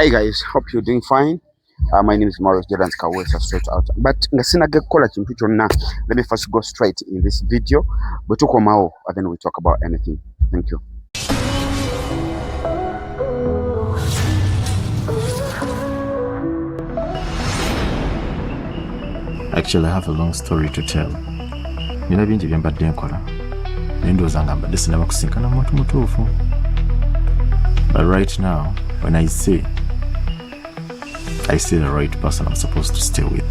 Hi guys, hope you're doing fine. My name is Morris Jordan Kawesa straight out. But ngasina gekola chintu kyonna. Let me first go straight in this video. But tukomao, and then we talk about anything. Thank you. Actually, I have a long story to tell. Nina bintu byembadde nkola. Ndowooza nga mbadde sinaba kusinkana muntu mutuufu. But right now, when I see the right person I'm supposed to stay with.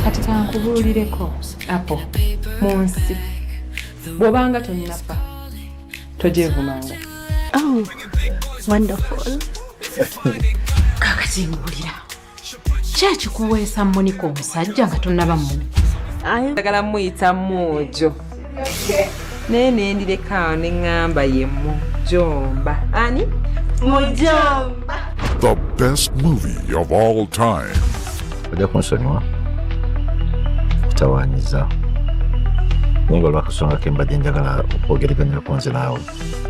Kati kankubuulireko apo munsi bw'obanga tonnafa togyevumanga. Oh, wonderful. Kakati mbulira kyaki kuweesa Monica omusajja nga tonnaba muni? Ayagala muyita Mojo. Nene ndireka ne ngamba ye Mujomba. Ani? Mujomba. The best movie of all time. Ojja kunsonyiwa kutawaanyiza naye nga olwakasonga ke mbadde njagala okwogeraganya ku nze naawe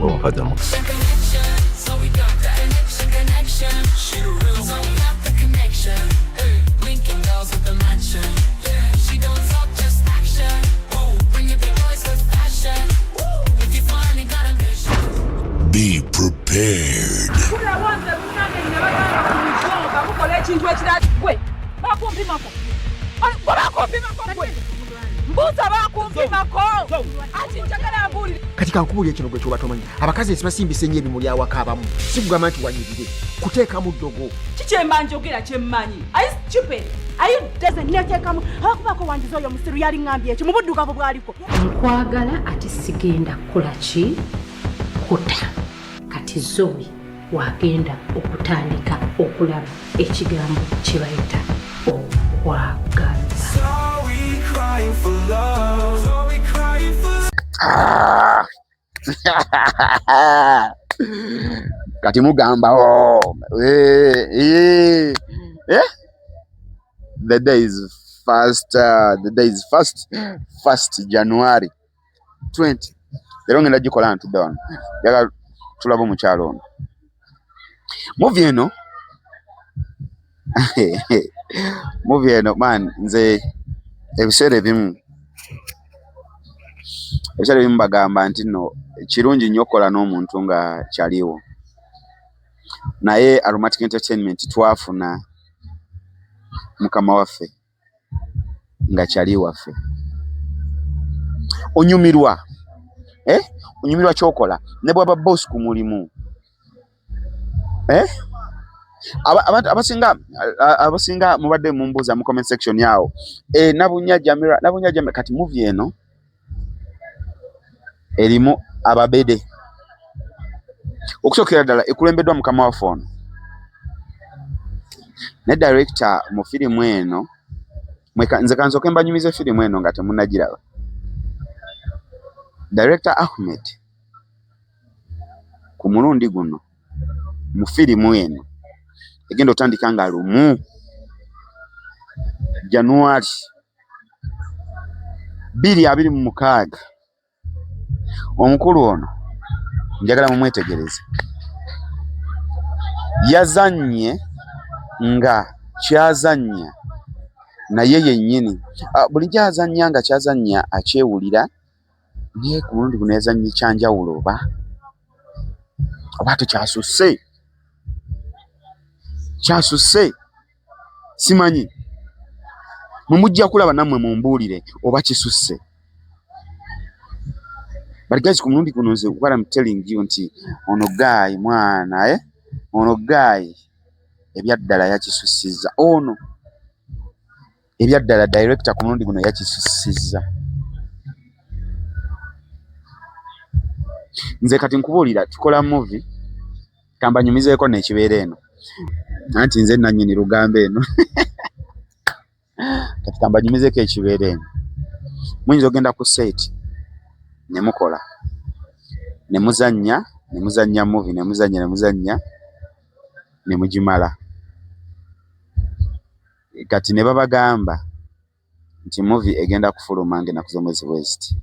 omumpadamu. Be prepared. Katika nkubuli ekino gwe kyobatomanyi abakazi esibasimbise nnyo ebimuli awaka abamu sikugamba nti wanyirire kuteekamu ddogo kikyemba njogera kyemmanyi ayikipe ayideze neteekamu abakubaako wandiza oyo musiru yali ngambye ekyo mu buddugavu bwaliko Nkwagala ate sigenda kukola ki kuta kati Zoe wagenda okutandika okulaba ekigambo kye bayita okwagala. Kati mugamba the day is first January 20. Lero ngenda gikola ntudde wano yaga tulaba omukyalo ono movie eno man nze ebiseera bimu bagamba nti no kirungi nnyo okukola n'omuntu nga kyaliwo naye Aromatic Entertainment twafuna mukama waffe nga kyali waffe onyumirwa kyokola ne bwaba boss ku mulimu abasinga mubadde mumbuuza mu comment section yawo nabunya Jamira kati movie eno erimu ababede okusookera ddala ekulembeddwa mukama waffe ono ne director mu firimu eno nze kanzoke mbanyumize firimu eno nga temunnagiraba. Director Ahmed ku mulundi guno mu firimu eno egenda otandika nga lumu January 2026 omukulu ono njagala mumwetegereze yazanye nga kyazanya naye yennyini buli gyazanya nga kyazanya akyewulira naye ku mulundi guno yazanye kyanjawulo oba kyasusse simanyi mumujja kulaba nammwe mumbuulire oba kisusse. But guys ku mulundi guno nze what I'm telling you nti ono guy mwana ono guy ebyaddala yakisussizza ono ebyaddala director ku mulundi guno yakisussizza. Nze kati nkubuulira tukola movie kambanyumizeeko n'ekibeera eno anti nze nannyini lugambo eno kati kambanyumizeeko ekibeera eno muyinza ogenda ku set ne mukola ne muzannya movie ne muzannya ne mugimala kati ne babagamba nti movie egenda kufuluma ng'ennaku z'omwezi bweziti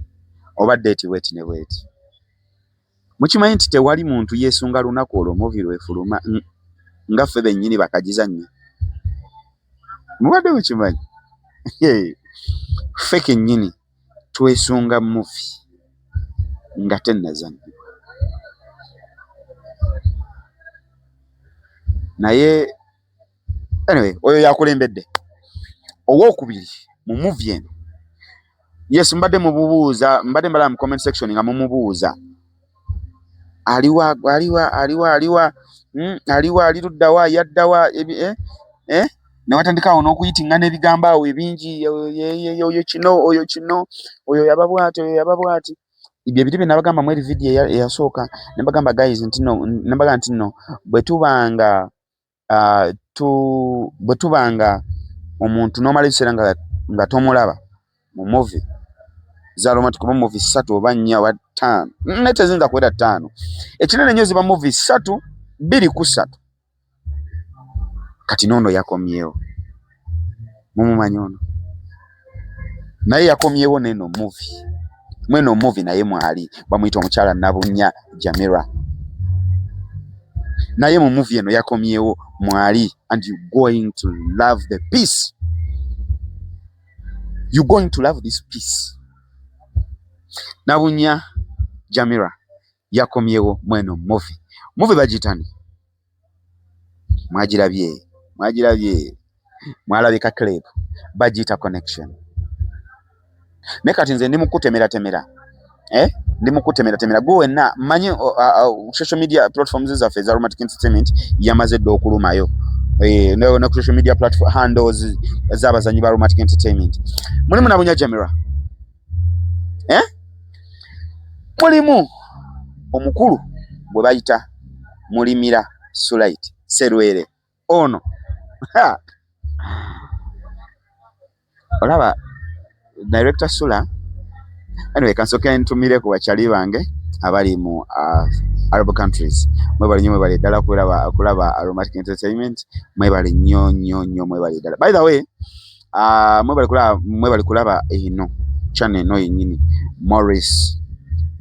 obadde eti bweti ne bweti. Mukimanyi nti tewali muntu yeesunga lunaku olwo movie lwefuluma. nga ffe bennyini bakagizannya. Mubadde mukimanyi ffe kennyini twesunga movie nga tennazannyibwa. Naye anyway, oyo yakulembedde. Owookubiri mu movie eno, yes, mbadde mbala mu comment section nga mumubuuza aliwa aliruddawa yaddawa newatandikawo n'okuyitingana ebigambo awo ebingi, oyo kino oyo yaba bw'ati. Ibyo ebintu bye nabagamba mu eri video eyasooka, ne bagamba guys nti no bwe tubanga omuntu n'omala ebiseera nga tomulaba mu movie za romantic, kuba movie 3 oba 4 oba 5 neteziyinza kuwera 5, ekinene nnyo ziba movie 3 2 ku 3. Kati nono yakomyewo, mumumanyi ono naye yakomyewo neno movie, mweno movie naye mwali bamuyita omukyala Nabunya Jamira, naye mu movie eno yakomyewo mwali, and you going to love the peace, you going to love this peace. Nabunya Jamira yakomyewo mweno movie bagitani, mwagirabye mwalabika clip bagita connection. Ne kati nze ndi mukutemera go wenna manyi social media platforms zaffe za Romantic Entertainment yamaze dda okulumayo ne social media platform handles z'abazanyi ba Romantic Entertainment. Mulimu Nabunya Jamira, mulimu omukulu bwe bayita Mulimira Sulite Serwere ono olaba director Sula. Anyway, kansoke ntumire ku bachali bange abali mu Arab countries, mwebali nnyo, mwebali ddala kulaba Romantic Entertainment, mwebali nnyo mwebali ddala. By the way, mwebali kulaba eno channel eno yennyini, Morris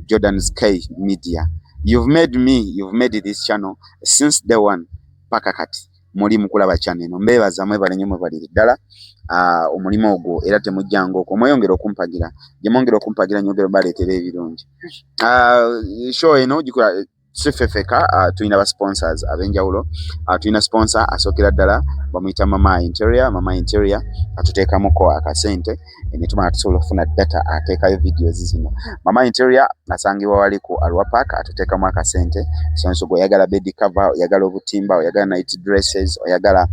Jordan's K Media. You've made this channel since day one paka kati muli mukulaba channel eno. Mbebaza mwebali nnyo mwebali ddala omulimu ogwo, era temujjango okwo mweyongera okumpagira, gye mwongera okumpagira nyongera baleetera ebirungi. Show eno gikula sifefeka, tulina ba sponsors abenjawulo. Tulina sponsor asookera ddala bamuyita Mama Interior atuteekamuko akasente ne tumala tusobola okufuna data ateekayo videos zino. Mama Interior asangibwa wali ku Arua Park, atuteekamu akasente. So oyagala bed cover, oyagala obutimba, oyagala night dresses, oyagala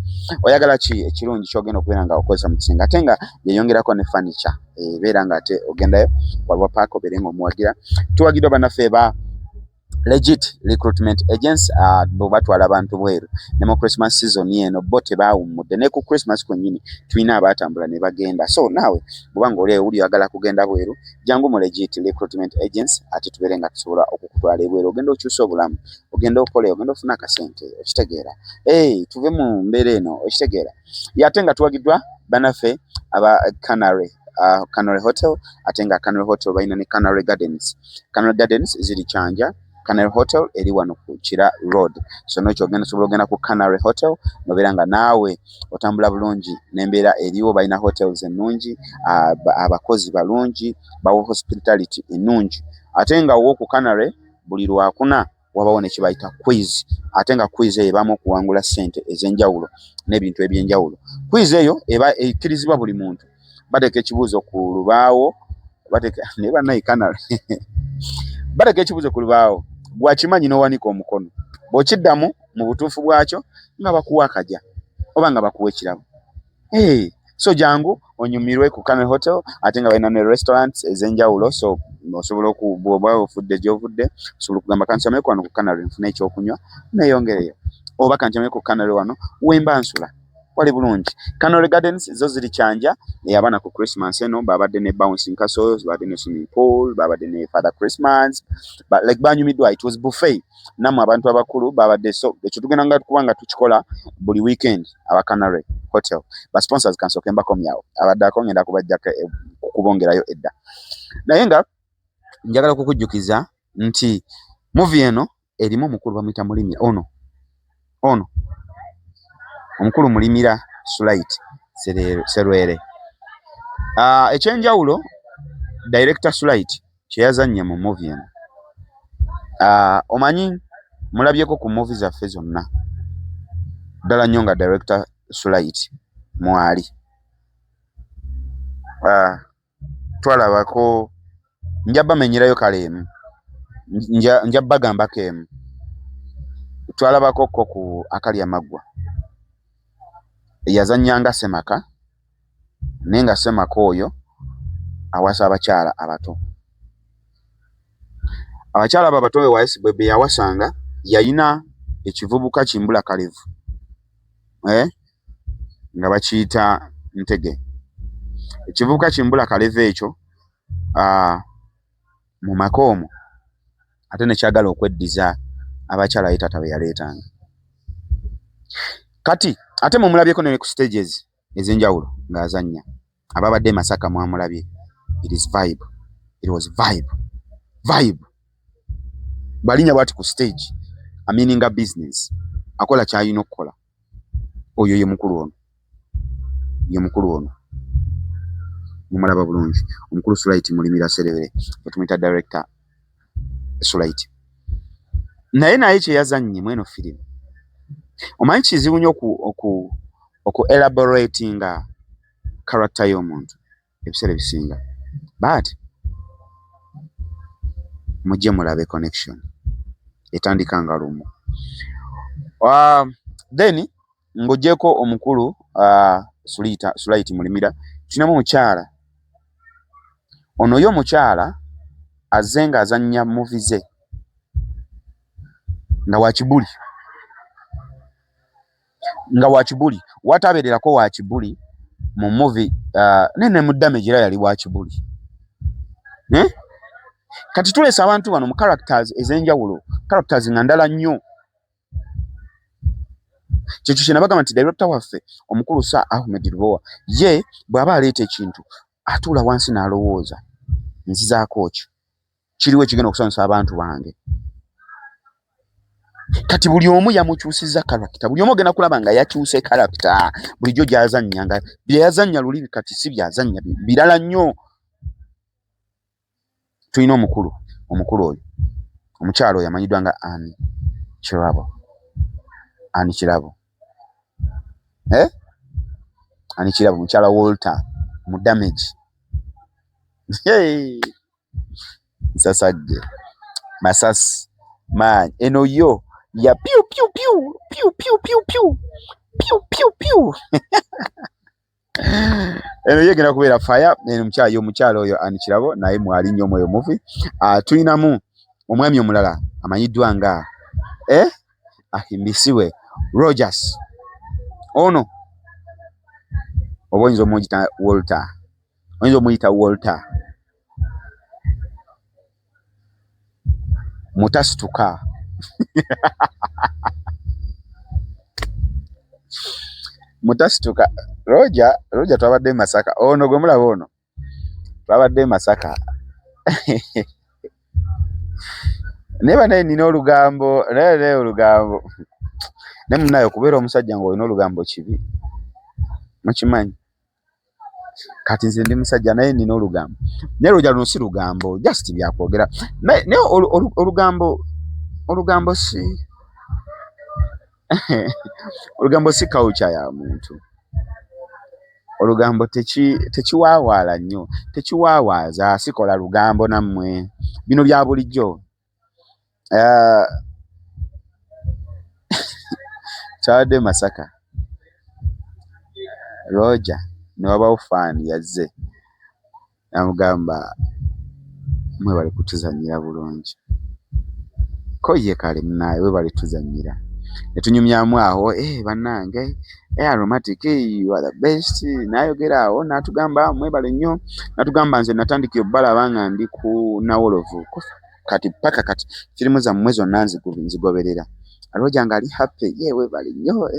ki ekirungi kyogenda okubeera nga okozesa mu kisinga, ate nga yeyongerako ne furniture beera nga ate ogendayo ku Arua Park obeere ng'omuwagira. Tuwagiddwa bannaffe ba Legit Recruitment Agents, batwala abantu bweru ne mu Christmas season eno bo tebaawummudde, ne ku Christmas kwennyini tulina abaatambula ne bagenda. So naawe bw'obanga oli oyagala kugenda bweru, jangu mu Legit Recruitment Agents ate tubeere nga tusobola okukutwala ebweru, ogenda okyusa obulamu, ogenda okole, ogenda ofuna akasente, okitegeera. Tuve mu mbeera eno, okitegeera. Ate nga tuwagiddwa bannaffe aba Canary Hotel, ate nga Canary Hotel balina ne Canary Gardens. Canary Gardens ziri Kyanja, Canary Hotel eri wano ku Kira Road. So n'ekyo ogenda ku Canary Hotel nobeera nga naawe otambula bulungi n'embeera eriwo, balina hotels ennungi, abakozi balungi, bawo hospitality ennungi. Ate nga wo ku Canary buli lwakuna wabawo ne kibayita quiz, ate nga quiz eyo ebamu okuwangula ssente ez'enjawulo n'ebintu eby'enjawulo. Quiz eyo eba ekkirizibwa buli muntu, bateeka ekibuuzo ku lubaawo, ne bannayi Canary bateeka ekibuuzo ku lubaawo, bwakimanyi n'owanika omukono, bw'okiddamu mu butuufu bwakyo nga bakuwa akajja oba nga bakuwa ekirabo. So jangu onyumirwe ku Canary Hotel, ate nga balina ne restaurants ez'enjawulo. So osobola bw'oba ofudde gy'ovudde, osobola okugamba kankyameko wano ku Canary nfuna ekyokunywa neeyongereyo, oba kankyameko ku Canary wano wemba nsula wali bulungi. Canary Gardens zo ziri Kyanja, abaana ku Christmas eno babadde ne bouncing castles, babadde ne swimming pool, babadde ne Father Christmas, but like banyumiddwa, it was buffet. Namwe abantu abakulu babadde, so ekyo tugenda nga kubanga tukikola buli weekend aba Canary Hotel. Ba sponsors kansooke mbakomyawo, abaddako ngenda kubajjako okubongerayo edda. Naye nga njagala kukujjukiza nti movie eno erimu omukulu bamuyita Mulimira ono omukulu Mulimira Sulite Serwere. Ekyenjawulo director Sulite kyeyazannya mu movie eno. Omanyi mulabyeko ku movie zaffe zonna ddala nnyo nga director Sulite mwali. Twalabako njaba menyerayo kale emu njaba gambako emu. Twalabako ko ku Akali Amaggwa yazannyanga Semaka naye nga Semaka oyo awasa abakyala abato. Abakyala abo abato we bwe yawasanga yayina ekivubuka Kimbula Kalevu nga bakiyita Ntege. Ekivubuka Kimbula Kalevu ekyo mu makoomo ate nekyagala okweddiza abakyala ye taata be yaleetanga. Kati ate mumulabyeko ne ku stages ez'enjawulo ng'azannya. Ababadde Masaka mwamulabye. It is vibe. It was vibe. Vibe. Balinya bwati ku stage amininga business akola kyayina okukola. Oyo ye mukulu ono. Ye mukulu ono. Mumulaba bulungi. Omukulu Sulite Mulimira Serwere batumita director Sulite. Naye kyeyazannye mweno firimu. Omanyi kizibu nnyo oku elaboratinga character y'omuntu ebiseera ebisinga. But mujje mulabe connection etandika nga lumu. Then ng'ogyeko omukulu Sulite Mulimira tulinamu omukyala. Ono yo omukyala azze nga azannya movie ze nga wakibuli. Nga wakibuli watabeererako wakibuli mu movie nene mu damage era yali wakibuli. Kati tulesa abantu bano mu characters ez'enjawulo, characters nga ndala nnyo. Kyekyo kye nabaga nti director waffe omukulu Sir Ahmed Lubowa ye bw'aba aleeta ekintu atuula wansi n'alowooza nzizaako ki kiriwo ekigenda okusanyusa abantu bange. Kati buli omu yamukyusizza character. Buli omu ogenda kulaba nga yakyuse character bulijjo gy'azannya nga bye yazannya luli kati si byazannya birala nnyo. Tulina omukulu oyo omukyalo oyo amanyiddwa nga Annie Kirabo. Annie Kirabo mukyala Walter mu damage. Nsasagge masasi man eno yo ya piu piu piu piu piu piu piu piu piu piu. Eno yegenda kubeera fire. Eno omukyalo oyo Annie Kirabo naye mwali nnyo mu movie. Tulinamu omwami omulala amanyiddwa nga ahimbisiwe Rogers. Ono oba oyinza omuyita Walter. Mutasituka. Mutasituka. Roger twabadde Masaka. Ono gwe mulaba ono. Twabadde Masaka. Neba naye nina olugambo. Naye olugambo. Ne munayo kubeera omusajja ng'olina olugambo kibi. Mukimanyi. Kati nze ndi musajja naye nina olugambo. Naye Roger luno si lugambo. Just byakwogera. Naye olugambo si. Olugambo si culture ya muntu. Olugambo tekiwaawaala nnyo. Tekiwaawaaza sikola lugambo nammwe. Bino bya bulijjo. Twabadde Masaka. Roger ne wabawo fan yazze. Namugamba mwe bali kutuzannyira bulungi. Ko ye kale munaye we bali tuzannyira. Netunyumyamu awo bannange aromatic you are the best. Nayogera awo natugamba mwebale nnyo. Natugamba nze natandika obbalaba nga ndi ku Nawolovu. Kati paka kati firimu za mmwe zonna nzigoberera. Roger nga ali happy yewe bali nnyo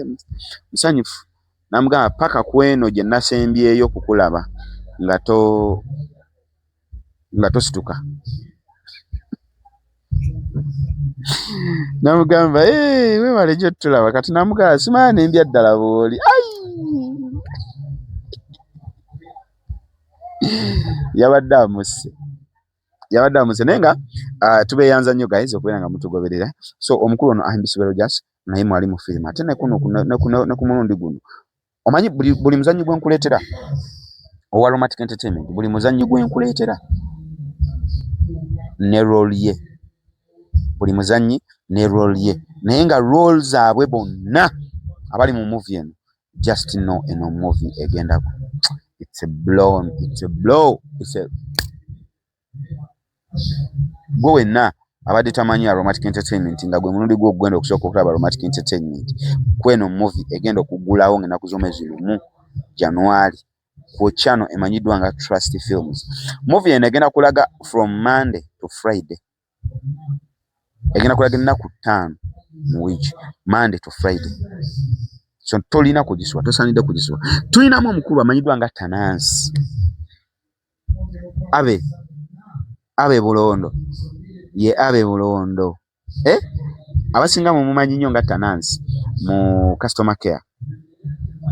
musanyufu. Namugamba paka kweno gye nasembyeyo kukulaba nga tosituka. Namugamba weewale gye tulaba kati namugamba simanyi nembya ddala bw'oli. Yabadde amusse naye nga tubeeyanza nnyo guys okubeera nga mutugoberera. So omukulu ono Ahimbi Rogers naye mwali mu firimu ate ne ku mulundi guno omanyi buli muzannyi gwe nkuleetera owa Romantic Entertainment, buli muzannyi gwe nkuleetera ne role ye, buli muzannyi ne role ye, naye nga role zaabwe bonna abali mu movie eno just know eno movie egendako. It's a blow. Gwe wenna abadde tamanyi Romantic Entertainment nga gwe mulundi gwe ogenda okusooka okulaba Romantic Entertainment, kweno movie egenda okuggulawo ng'ennaku z'omwezi lumu January ku channel emanyiddwa nga Trust Films. Movie eno egenda kulaga from Monday to Friday, egenda kulaga ennaku 5 mu week, Monday to Friday. So tolina kugiswa, tosaanidde kugiswa. Tulinamu omukulu amanyiddwa nga Tanansi Abe Bulondo, ye Abe Bulondo. Abasinga mumumanyi nnyo nga Tanansi mu customer care.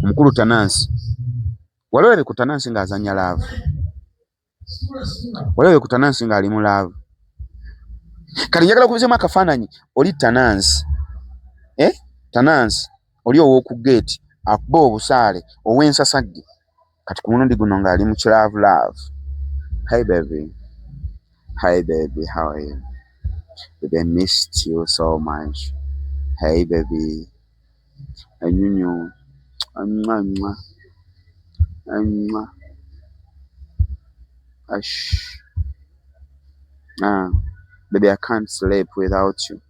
Omukulu Tanansi, walabye ku Tanansi ng'azannya laavu, walabye ku Tanansi ng'ali mu laavu. Kati njagala kubizeemu akafaananyi, oli Tanansi, Tanansi oli ow'oku gate akuba obusaale ow'ensasagge, kati ku mulundi guno ng'ali mu kilaavu laavu. Hey baby, how are you? Baby, I missed you so much. Hey baby, anyunyu, anywa. Ash. Baby, I can't sleep without you.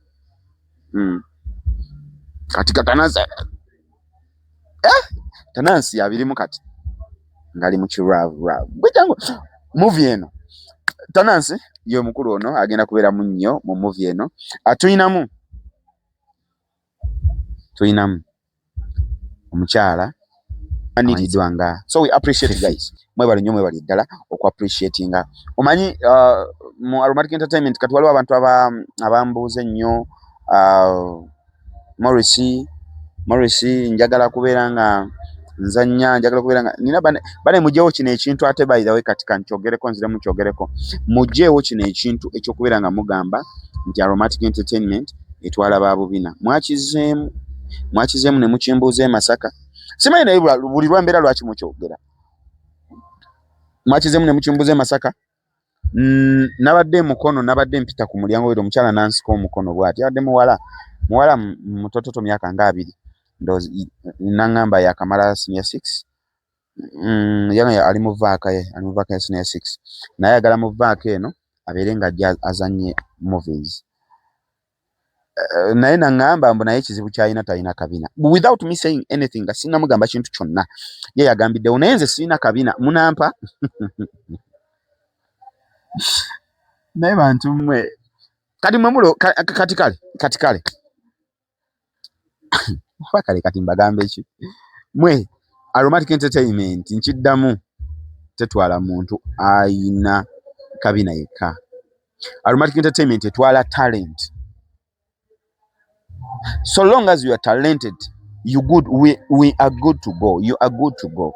Katika Tanansi abirimu kati ngali mu kiravu. Gwe jangu movie eno Tanansi ye omukulu ono agenda kubeeramu nnyo mu movie eno. Tulinamu omukyala aniridwa nga, so we appreciate guys. Mwebale nnyo, mwebale ddala oku appreciatinga. Omanyi mu Romantic Entertainment kati waliwo abantu abambuuze nnyo. Morris njagala kubeera nga nzanya, njagala kubeera nga nina bane mujjeewo kino ekintu ate by the way kati kankyogereko, nzire mukyogereko. Mujjeewo kino ekintu ekyokubeera nga mugamba nti Romantic Entertainment etwala baabubina. Mwakizeemu ne mukimbuuza Masaka. Simanyi naye buli lwambeera lwaki mukyogera. Mwakizeemu ne mukimbuuza Masaka. Nabadde mukono, nabadde mpita ku mulyango wedo omukyala nansika omukono bw'ati. Yabadde muwala mutototo myaka nga 2. Ndozi nangamba yakamala senior 6. Yana ali mu vaaka ya senior 6. Naye agala mu vaaka eno abeere nga azanye movies. Naye nangamba mbu naye ekizibu kyalina talina kabina. Without me saying anything, nga singa mugamba kintu kyonna. Ye yagambiddewo naye nze sirina kabina munampa. Naye bantu mmwe kati mwemulo kati kale kati mbagambe ki mwe Romantic Entertainment nkiddamu tetwala muntu ayina kabina yekka. Romantic Entertainment etwala talent. So long as you are talented, we are good to go. You are good to go.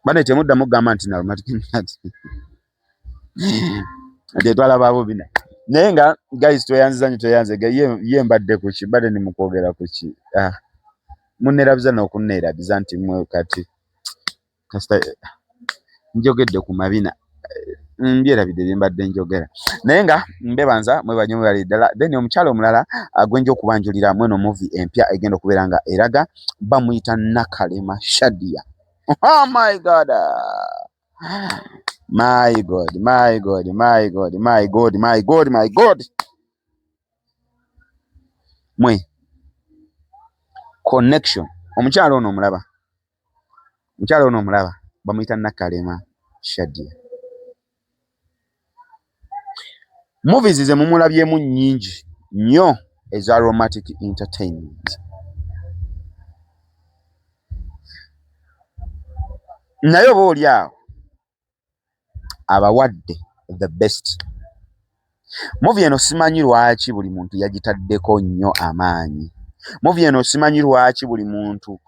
Bane temudda mugamba nti na Romantic Entertainment etwala baabubina. Naye nga guys tweyanze ye mbadde ku ki bade ni mukwogera ku ki. Munerabiza n'okunneerabiza nti mwe kati kasita njogedde ku mabina mbyerabidde bye mbadde njogera. Naye nga mbebanza mwebanyo mwebali ddala. Then omukyalo omulala agwenja okubanjulira mweno movie empya egenda okubeera nga eraga bamuyita Nakalema Shadia. Oh my God. My God. Mwe connection. Omukyalo ono omulaba bamuyita Nakalema Shadia. Movies ze mumulabyemu nnyingi nnyo eza Romantic Entertainment. Naye oba oli awo abawadde the best Movie eno simanyi lwaki buli muntu yagitaddeko nnyo amaanyi. Movie eno simanyi lwaki buli muntu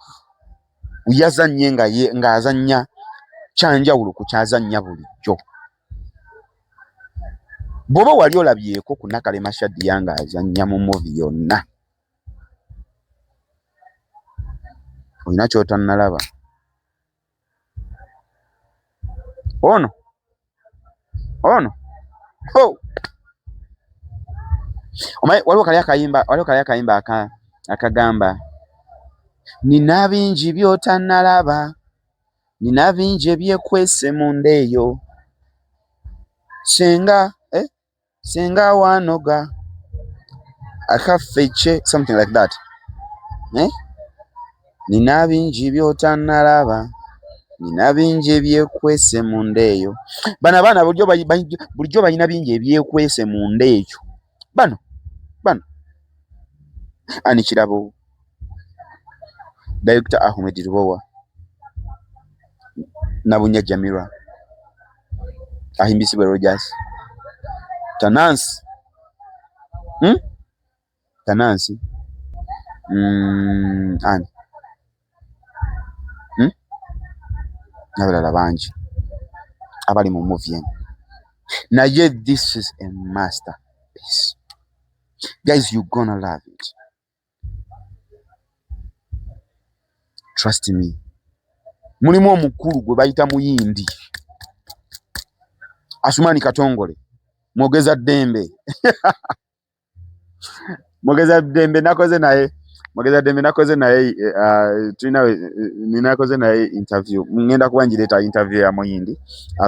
yazannye ng'azannya kyanjawulo ku kyazannya bulijjo. Bw'oba wali olabyeko ku Nakalema Shadia ng'azannya mu movie yonna, olina ky'otannalaba. Ono waliwo kali akayimba akagamba nina bingi by'otannalaba, nina bingi ebyekwese mu ndeeyo, senga wanoga akaffecce, something like that. Nina bingi by'otannalaba, nina bingi ebyekwese mu ndeeyo. Bano abaana bulijjo balina bingi ebyekwese mu ndeeyo. Bano Ani Kirabo, Director Ahmed Rubowa, Nabunya Jamira, Ahimbisibwe Rogers, Tanansi, ani n'abalala bangi abali mu movie eno. Naye this is a masterpiece. Guys, you gonna love it. Trust me. Mulimu omukulu gwe bayita Muyindi, Asumani Katongole, Mwogeza Dembe. Mwogeza Dembe nakoze naye ninakoze naye interview. Ngenda kubanjireta interview ya Muyindi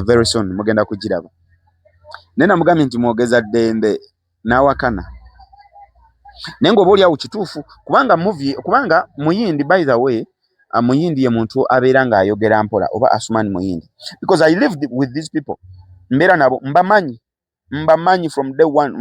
very soon, mugenda kugiraba. Nena mugambe nti Mwogeza Dembe nawakana. Nengo boli ya kituufu kubanga Muyindi, by the way, Muyindi ye muntu abeera nga ayogera mpola, oba Asumani Muyindi, because I lived with these people. Mbera nabo mbamanyi from day one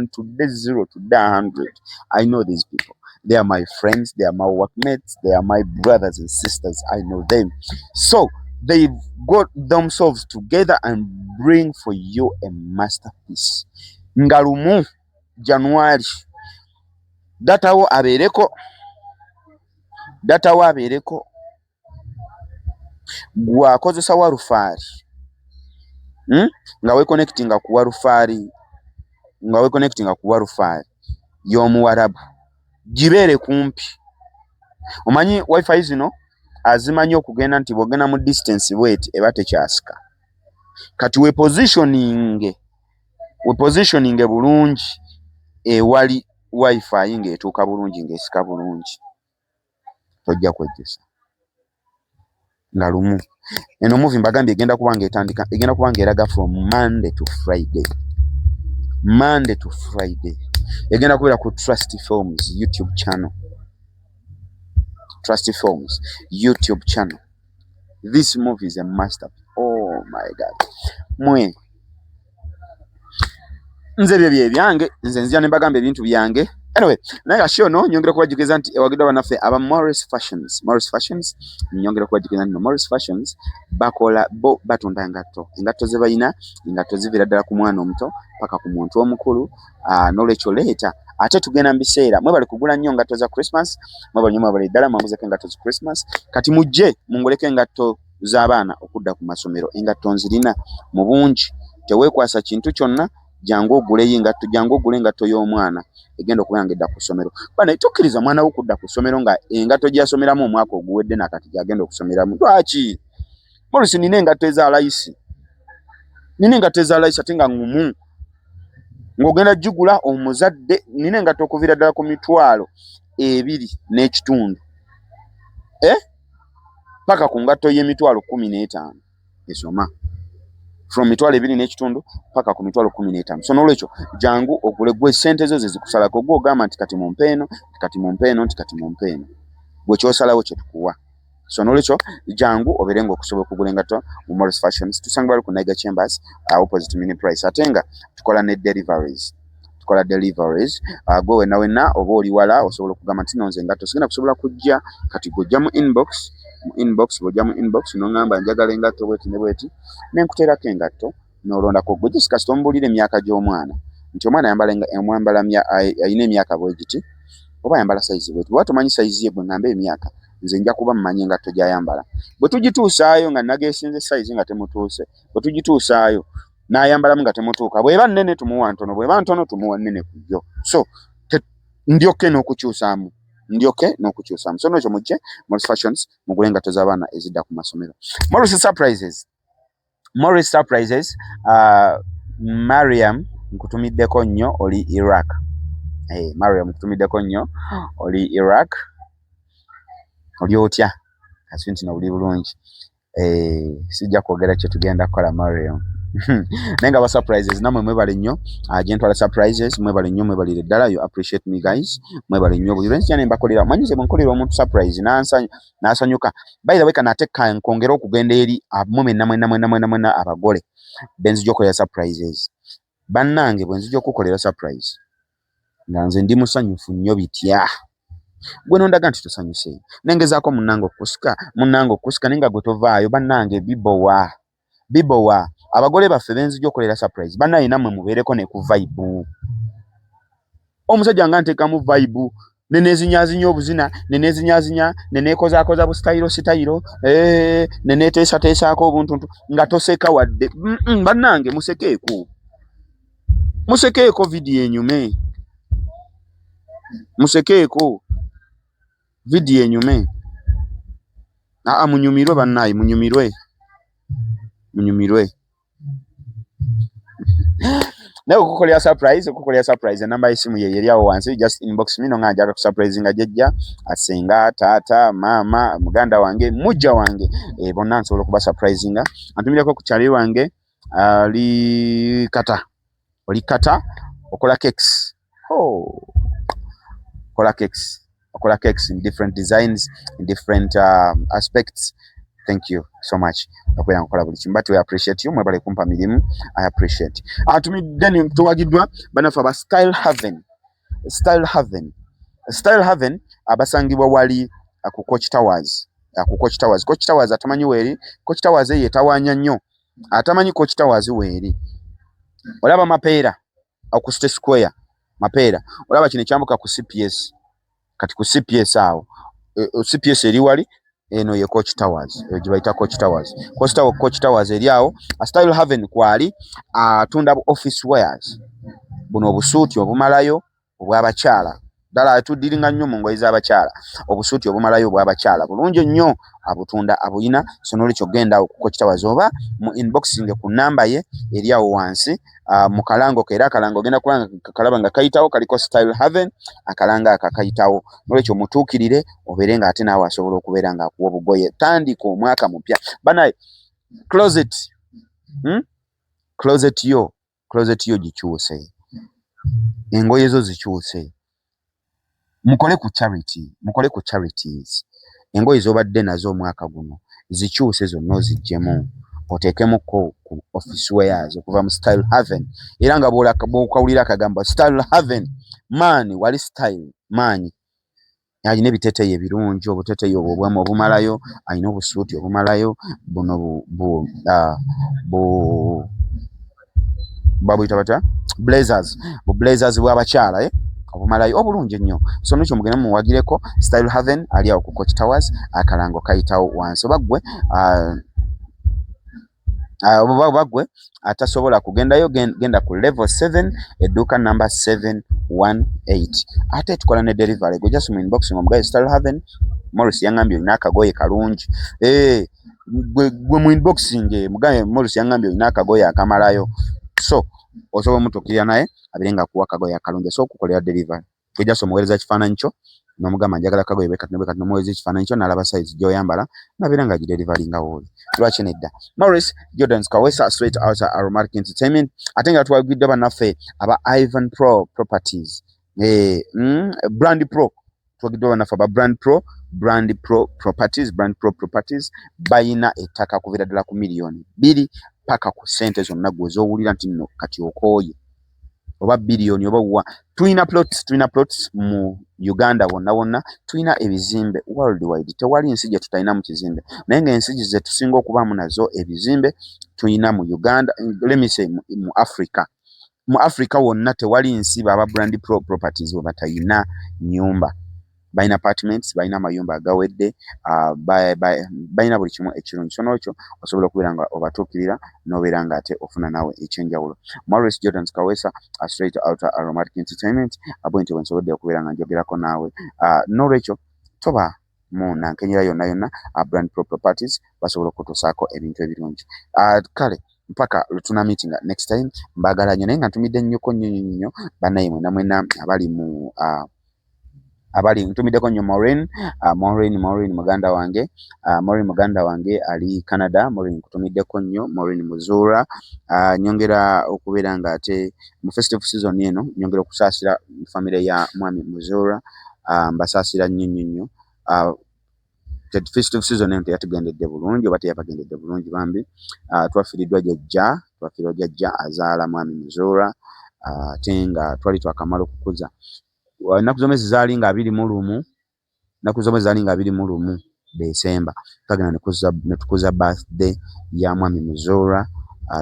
to day 0 to day 100. I know these people. They are my friends, they are my workmates, they are my brothers and sisters. I know them. So they got themselves together and bring for you a masterpiece. Ngalumu January datawo abeereko gwakozesa warufaari nga wekonectinga ku warufaari y'omuwarabu, gibeere kumpi. Omanyi wifi zino azimanyi okugenda nti bwogenda mu distance bweti eba tekyasika. Kati we positioning bulungi ewali wifi ng'etuuka bulungi ng'esika bulungi, tojja kwejjesa. Nga lumu eno movie mbagambye egenda kubanga eraga from Monday to Friday. Egenda kubeera ku Trust Films YouTube channel. This movie is a masterpiece. Oh my God. Nze bye byange, nze ne mbagamba ebintu byange. Anyway, naye ashono nyongera kubajukiza nti ewagidwa banafe aba Morris Fashions nyongera kubajukiza nti Morris Fashions bakola batunda engatto ze bayina, engatto zivira ddala ku mwana omuto paka ku muntu omukulu. N'olwekyo leeta ate tugenda mbiseera mwe bali kugula nnyo engatto za Christmas, mwe banyuma bali ddala mamuzeko engatto za Christmas. Kati mujje mungoleko engatto z'abaana okudda ku masomero. Engatto nzirina mu bungi, teweekwasa kintu kyonna. Jangu ogule engatto y'omwana egenda okubanga edda ku ssomero. Bana tukkiriza mwana wo kudda ku ssomero nga engatto gy'asomeramu omwaka oguwedde nakati gy'agenda okusomeramu. Lwaki? Morris, nina engatto eza layisi ate nga ngumu, ng'ogenda jugula omuzadde. Nina engatto okuviira ddala ku 2.5 paka ku ngatto y'emitwalo 15 esoma. From 2.5 paka ku 15. So n'olwekyo jangu ogule gwe ssente zo zikusalako gwe ogamba nti kati mumpeeno. Gwe kyosalawo kye tukuwa. So n'olwekyo jangu obeerenga okusobola okugula engatto mu Morris Fashions. Tusanga bali ku Niger Chambers opposite Mini Price. Ate nga tukola ne deliveries. Gwe wenna oba oli wala osobola okugamba nti nonze engatto sigenda kusobola kujja, kati gojja mu inbox bw'ojja mu inbox n'ongamba njagala engatto bweti ne bweti, ne nkuteerako engatto n'olonda ko gwe just kasita omubuulira emyaka gy'omwana nti omwana ayambala ayina emyaka bwegiti oba ayambala size bweti bwe tumanyi size ye gwe ngamba emyaka nze nja kuba mmanyi engatto gy'ayambala bwe tugituusaayo nga nageesinze size nga temutuuse bwe tugituusaayo n'ayambalamu nga temutuuka bw'eba nnene tumuwa ntono bw'eba ntono tumuwa nnene ku yo so ndyoke n'okukyusaamu so n'ekyo mujje Morris Fashions mugule engatto z'abaana ezidda ku masomero. Morris Surprises Mariam nkutumiddeko nnyo oli Iraq. Mariam nkutumiddeko nnyo oli Iraq. Oli otya? Kasinti na buli bulungi. Sijja kwogera kye tugenda kukola Mariam. Nenga ba surprises namwe mwebale nnyo Gentwala Surprises mwebale nnyo mwebalire ddala you appreciate me guys mwebale nnyo buli lwensi cyane mbakolera manyize bunkolera omuntu surprise nasanyuka by the way kana teka nkongera okugenda eri amume namwe abagole benzi jokolera surprises bannange bwenzi jokukolera surprise nganze ndi musanyufu nnyo bitya gwe nondaga nti tusanyuse nengezaako munango kusika nenga gwe tovaayo bannange bibowa abagole baffe benzi jokolera surprise banaye namwe mubeereko ne ku vibe omusajja nga ntekamu vibe nenezinyazinya obuzina nenezinyazinya nenekozaakoza bu style neneteesateesaako obuntuntu nga toseka wadde bannange musekeeko video enyume munyumirwe bannaye munyumirwe nawe okukolera surprise namba y'essimu ye yeri awo wansi just inbox me nga njagala kusurprise nga jjajja asenga taata maama muganda wange mujja wange bonna nsobola okuba surprisinga antumireko ku kyali wange oli kata okola cakes okola cakes in different designs in different aspects. Thank you so much. Nakwera nkola buli kimba to appreciate you mwebale kumpa mirimu I appreciate. Atumidde tuwagiddwa banafa ba Style Haven abasangibwa wali ku Coach Towers. Coach Towers atamanyi weri Coach Towers ye tawanya nnyo atamanyi Coach Towers weri olaba mapeera ku State Square mapeera olaba kino kyambuka ku CPS kati ku CPS awo CPS eri wali eno ye Coach Towers ejibaita Coach Towers eri awo Style Haven kwali atunda office wears buno obusuuti obumalayo obw'abakyala ddala atudiringa nnyo mu ngoye z'abakyala obusuuti obumalayo obw'abakyala bulungi nnyo abutunda abuyina so n'olwekyo genda ku Coach Towers oba mu inboxing ku namba ye eri awo wansi mu kalango keera akalango genda kulanga kalaba nga kayitawo kaliko Style Haven akalanga akakayitawo n'olwekyo mutuukirire obeere nga ate naawe asobola okubeera nga akuwa obugoye tandika omwaka mupya banaye closet yo gikyuse engoye zo zikyuse mukole ku charities engoye zobadde nazo omwaka guno zikyuse zonna oziggyemu oteekemu ku office wears okuva mu Style Haven era nga bw'okawulira akagamba Style Haven maani wali style maanyi alina ebiteeteeyi ebirungi obuteeteeyi obw'obwemu obumalayo alina obusuuti obumalayo buno babuyita batya blazers bw'abakyala obumalayo obulungi nnyo so n'ekyo mugenda muwagireko Style Haven ali awo ku Coach Towers akalango kayitawo wansi oba gwe atasobola kugendayo genda ku level 7 edduuka number 718 ate tukola ne delivery go just mu inbox omugaye Style Haven Morris yangambye olina akagoye kalungi gwe mu inboxing mugaye Morris yangambye olina akagoye akamalayo so osobola omutuukirira naye abirenga kuwa akagoye akalungi so okukolera delivery tujja somuweereza ekifaananyi kyo n'omugamba njagala akagoye bekati n'omuweereza ekifaananyi kyo n'alaba size gy'oyambala n'abeera nga gidelivaringa wooli lwaki nedda Morris Jordan's Kawesa straight out Aromatic Entertainment ate nga tuwagidde bannaffe aba Ivan Pro Properties Brand Pro tuwagidde bannaffe aba Brand Pro Properties bayina ettaka kuviira ddala ku miliyoni 2 paka ku ssente zonna gwe z'owulira nti nno kati okooye oba billion oba wa tuina plots mu Uganda wonna tuina ebizimbe worldwide tewali nsi gye tutayina mu kizimbe naye nga ensi ze tusinga okubaamu nazo ebizimbe tuina mu Uganda let me say mu Africa wonna tewali nsi baba brand properties we batayina nyumba baina apartments baina mayumba agawedde baina buli kimu ekirungi so n'ekyo osobola okubeera nga obatuukirira n'obeera nga ate ofuna nawe ekyenjawulo. Maurice Jordan Kawesa straight out Aromatic Entertainment abonti wensobodde okubeera nga njogerako naawe n'olwekyo toba mu nankenyera yonna brand properties basobola okutusaako ebintu ebirungi kale mpaka lutuna meeting next time mbagala nnyo naye nga ntumidde nnyo bannaye mwena abali ntumiddeko nnyo Maureen muganda wange ali Canada. Maureen nkutumiddeko nnyo Maureen Muzura nyongera okubeera nga ate mu festive season eno nyongera okusaasira family ya mwami Muzura mbasaasira nnyo festive season eno teyatugendedde bulungi oba teyabagendedde bulungi bambi twafiiriddwa jjajja azaala mwami Muzura ate nga twali twakamala okukuza ennaku zomezi zaali nga 21 December twagenda netukuza birthday ya mwami Muzura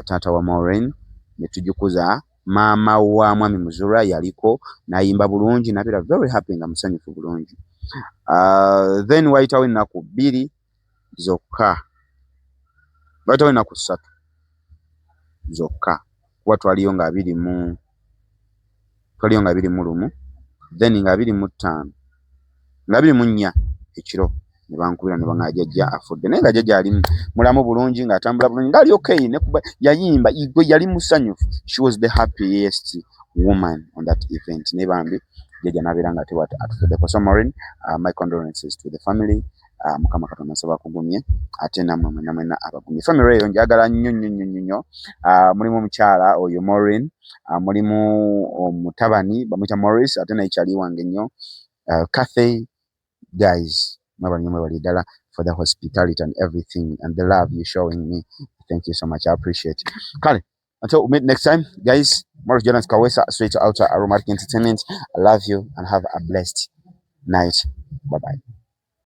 taata wa Maureen netujikuza maama wa mwami Muzura yaliko nayimba bulungi nabeera very happy nga musanyufu bulungi then wayitawo ennaku 2 zokka wayitawo ennaku 3 zokka kuba twaliyo nga 21 then nga 25 nga 24 ekiro ne bankubira ne banga jjajja afudde naye nga jjajja ali mulamu bulungi nga atambula bulungi ngali okay ne kuba yayimba yali musanyufu. She was the happiest woman on that event ne bambi jjajja nabeera nga tewa atufudde so Maureen my condolences to the family mukama katonda nsaba kugumye ate namwe mwena abagumye family eyo njagala nnyo mulimu omukyala oyo Maureen mulimu omutabani bamuyita Maurice ate naye kyali wange nnyo Cathay guys mwebali ddala for the hospitality and everything and the love you showing me. Thank you so much, I appreciate it. Kale, until we meet next time guys, Maurice Jordan Kawesa straight out Aromatic Entertainment. I love you and have a blessed night. Bye bye.